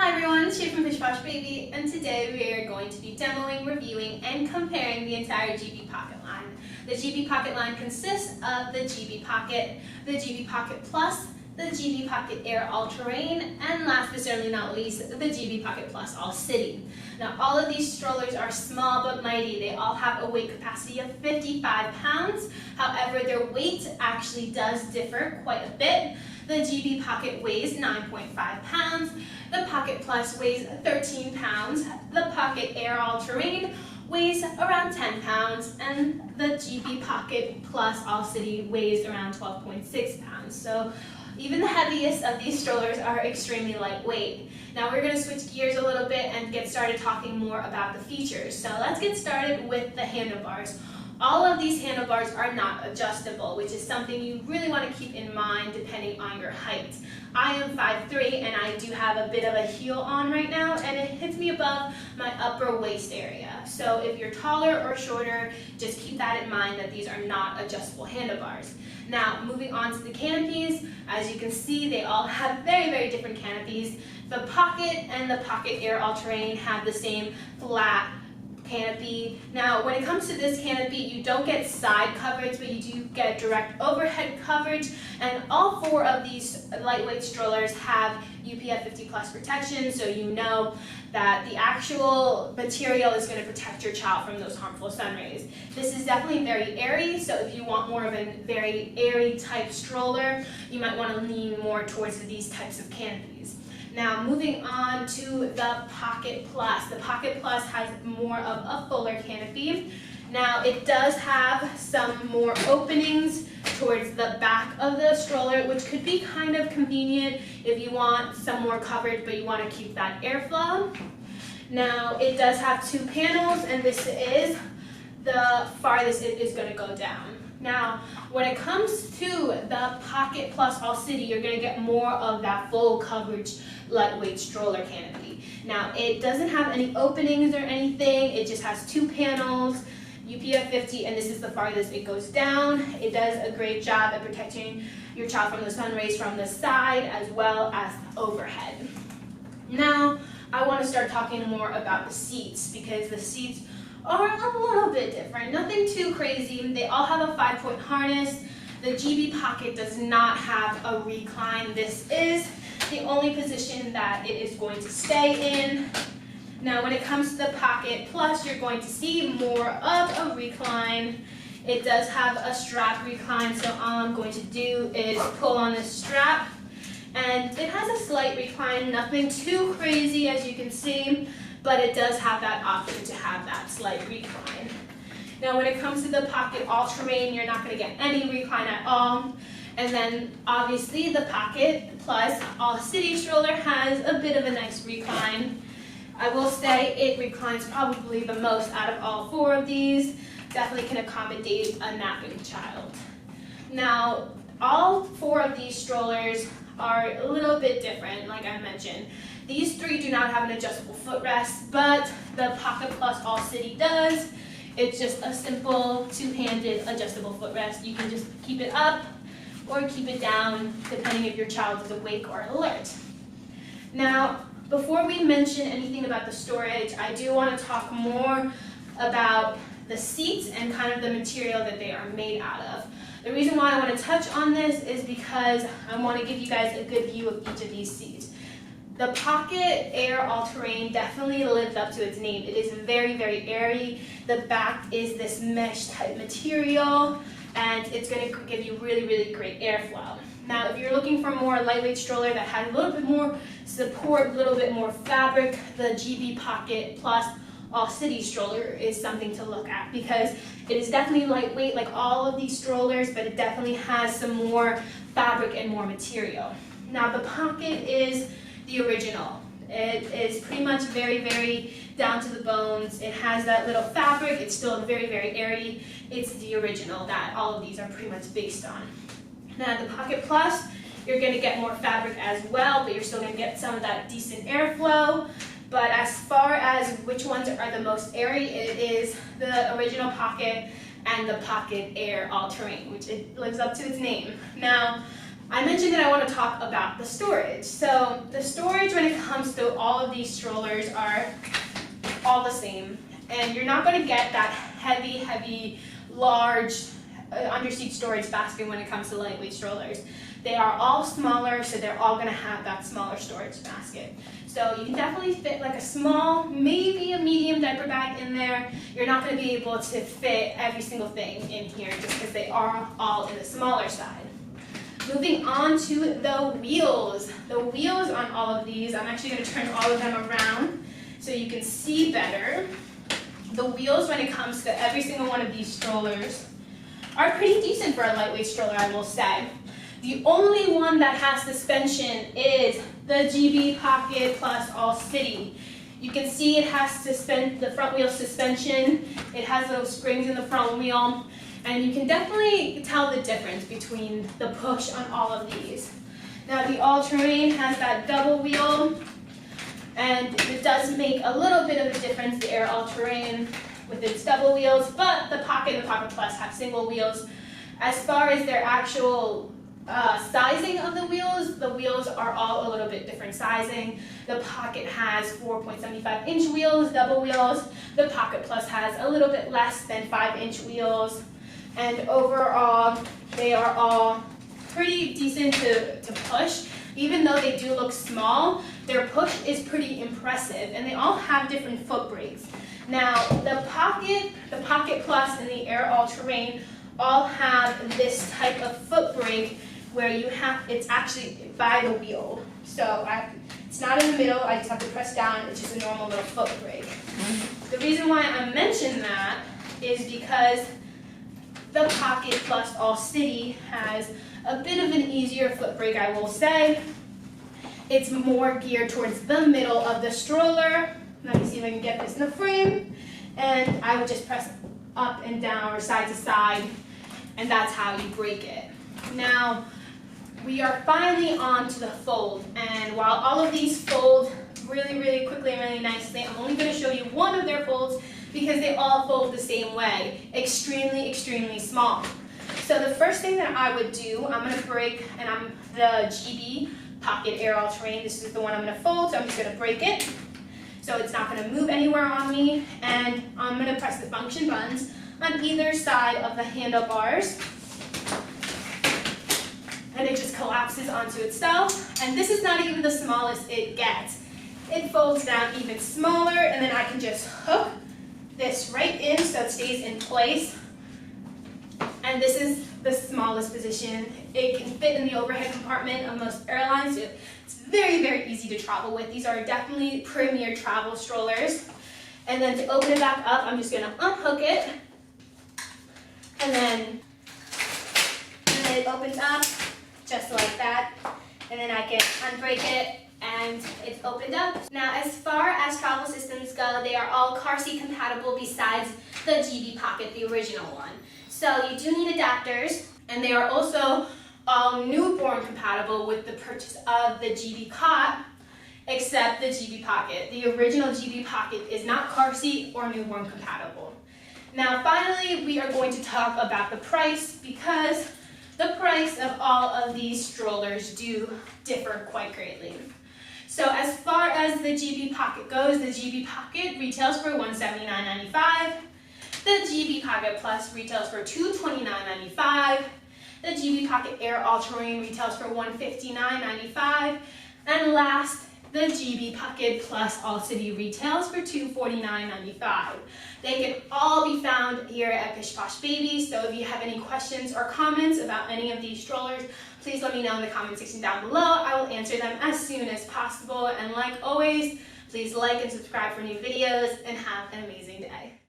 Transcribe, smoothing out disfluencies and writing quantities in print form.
Hi everyone, it's Shay from Pish Posh Baby, and today we are going to be demoing, reviewing, and comparing the entire Gb Pockit line. The Gb Pockit line consists of the Gb Pockit, the Gb Pockit Plus, the Gb Pockit Air All-Terrain, and last but certainly not least, the Gb Pockit Plus All City. Now all of these strollers are small but mighty. They all have a weight capacity of 55 pounds. However, their weight actually does differ quite a bit. The Gb Pockit weighs 9.5 pounds, the Pockit Plus weighs 13 pounds, the Pockit Air All-Terrain weighs around 10 pounds, and the Gb Pockit Plus All City weighs around 12.6 pounds. So even the heaviest of these strollers are extremely lightweight. Now we're going to switch gears a little bit and get started talking more about the features. So let's get started with the handlebars. All of these handlebars are not adjustable, which is something you really want to keep in mind depending on your height. I am 5'3", and I do have a bit of a heel on right now, and it hits me above my upper waist area. So if you're taller or shorter, just keep that in mind that these are not adjustable handlebars. Now moving on to the canopies, as you can see they all have very, very different canopies. The Pockit and the Pockit Air All-Terrain have the same flat canopy. Now when it comes to this canopy, you don't get side coverage, but you do get direct overhead coverage, and all four of these lightweight strollers have UPF 50 plus protection, so you know that the actual material is going to protect your child from those harmful sun rays. This is definitely very airy, so if you want more of a very airy type stroller, you might want to lean more towards these types of canopies. Now moving on to the Pockit Plus. The Pockit Plus has more of a fuller canopy. Now it does have some more openings towards the back of the stroller, which could be kind of convenient if you want some more coverage but you want to keep that airflow. Now it does have two panels, and this is the farthest it is going to go down. Now, when it comes to the Pockit Plus All City, you're going to get more of that full coverage lightweight stroller canopy. Now, it doesn't have any openings or anything. It just has two panels, UPF 50, and this is the farthest it goes down. It does a great job at protecting your child from the sun rays from the side as well as overhead. Now, I want to start talking more about the seats, because the seats are a little bit different. Nothing too crazy. They all have a 5-point harness. The Gb Pockit does not have a recline. This is the only position that it is going to stay in. Now when it comes to the Pockit Plus, you're going to see more of a recline. It does have a strap recline, so all I'm going to do is pull on this strap, and it has a slight recline, nothing too crazy as you can see, but it does have that option to have that slight recline. Now when it comes to the Pockit All-Terrain, you're not going to get any recline at all. And then obviously the Pockit Plus All City stroller has a bit of a nice recline. I will say it reclines probably the most out of all four of these. Definitely can accommodate a napping child. Now all four of these strollers are a little bit different, like I mentioned. These three do not have an adjustable footrest, but the Pockit Plus All City does. It's just a simple two-handed adjustable footrest. You can just keep it up or keep it down, depending if your child is awake or alert. Now, before we mention anything about the storage, I do want to talk more about the seats and kind of the material that they are made out of. The reason why I want to touch on this is because I want to give you guys a good view of each of these seats. The Pockit Air All-Terrain definitely lived up to its name. It is very, very airy. The back is this mesh type material, and it's going to give you really, really great airflow. Now, if you're looking for a more lightweight stroller that has a little bit more support, a little bit more fabric, the Gb Pockit Plus All City stroller is something to look at, because it is definitely lightweight like all of these strollers, but it definitely has some more fabric and more material. Now, the Pockit is the original. It is pretty much very, very down to the bones. It has that little fabric. It's still very, very airy. It's the original that all of these are pretty much based on. Now the Pockit Plus, you're going to get more fabric as well, but you're still going to get some of that decent airflow. But as far as which ones are the most airy, it is the original Pockit and the Pockit Air All-Terrain, which it lives up to its name. Now, I mentioned that I want to talk about the storage. So the storage when it comes to all of these strollers are all the same. And you're not going to get that heavy, large underseat storage basket when it comes to lightweight strollers. They are all smaller, so they're all going to have that smaller storage basket. So you can definitely fit like a small, maybe a medium diaper bag in there. You're not going to be able to fit every single thing in here just because they are all in the smaller side. Moving on to the wheels. The wheels on all of these, I'm actually going to turn all of them around so you can see better. The wheels when it comes to every single one of these strollers are pretty decent for a lightweight stroller, I will say. The only one that has suspension is the Gb Pockit Plus All City. You can see it has the front wheel suspension. It has those springs in the front wheel. And you can definitely tell the difference between the push on all of these. Now the all-terrain has that double wheel. And it does make a little bit of a difference, the Air All-Terrain with its double wheels, but the Pocket and the Pocket Plus have single wheels. As far as their actual sizing of the wheels are all a little bit different sizing. The Pocket has 4.75-inch wheels, double wheels. The Pocket Plus has a little bit less than 5-inch wheels. And overall, they are all pretty decent to push. Even though they do look small, their push is pretty impressive, and they all have different foot brakes. Now, the Pocket Plus, and the Air All-Terrain all have this type of foot brake where it's actually by the wheel. So it's not in the middle, I just have to press down, it's just a normal little foot brake. The reason why I mention that is because the Pocket Plus All City has a bit of an easier foot brake, I will say. It's more geared towards the middle of the stroller. Let me see if I can get this in the frame. And I would just press up and down or side to side, and that's how you brake it. Now, we are finally on to the fold. And while all of these fold really quickly and really nicely, I'm only going to show you one of their folds because they all fold the same way. Extremely small. So the first thing that I would do, I'm going to break, and I'm the Gb Pockit Air All-Terrain. This is the one I'm going to fold, so I'm just going to break it. So it's not going to move anywhere on me. And I'm going to press the function buttons on either side of the handlebars. And it just collapses onto itself. And this is not even the smallest it gets. It folds down even smaller, and then I can just hook this right in so it stays in place. And this is the smallest position. It can fit in the overhead compartment of most airlines. It's very easy to travel with. These are definitely premier travel strollers. And then to open it back up, I'm just going to unhook it. And then it opens up just like that. And then I can unbreak it, and it's opened up. Now, as far as travel systems go, they are all car seat compatible besides the Gb Pockit, the original one. So you do need adapters, and they are also all newborn compatible with the purchase of the Gb Cot, except the Gb Pockit. The original Gb Pockit is not car seat or newborn compatible. Now finally, we are going to talk about the price, because the price of all of these strollers do differ quite greatly. So as far as the Gb Pockit goes, the Gb Pockit retails for $179.95. The Gb Pockit Plus retails for $229.95. The Gb Pockit Air All-Terrain retails for $159.95. And last, the Gb Pockit Plus All City retails for $249.95. They can all be found here at Pish Posh Baby. So if you have any questions or comments about any of these strollers, please let me know in the comment section down below. I will answer them as soon as possible. And like always, please like and subscribe for new videos, and have an amazing day.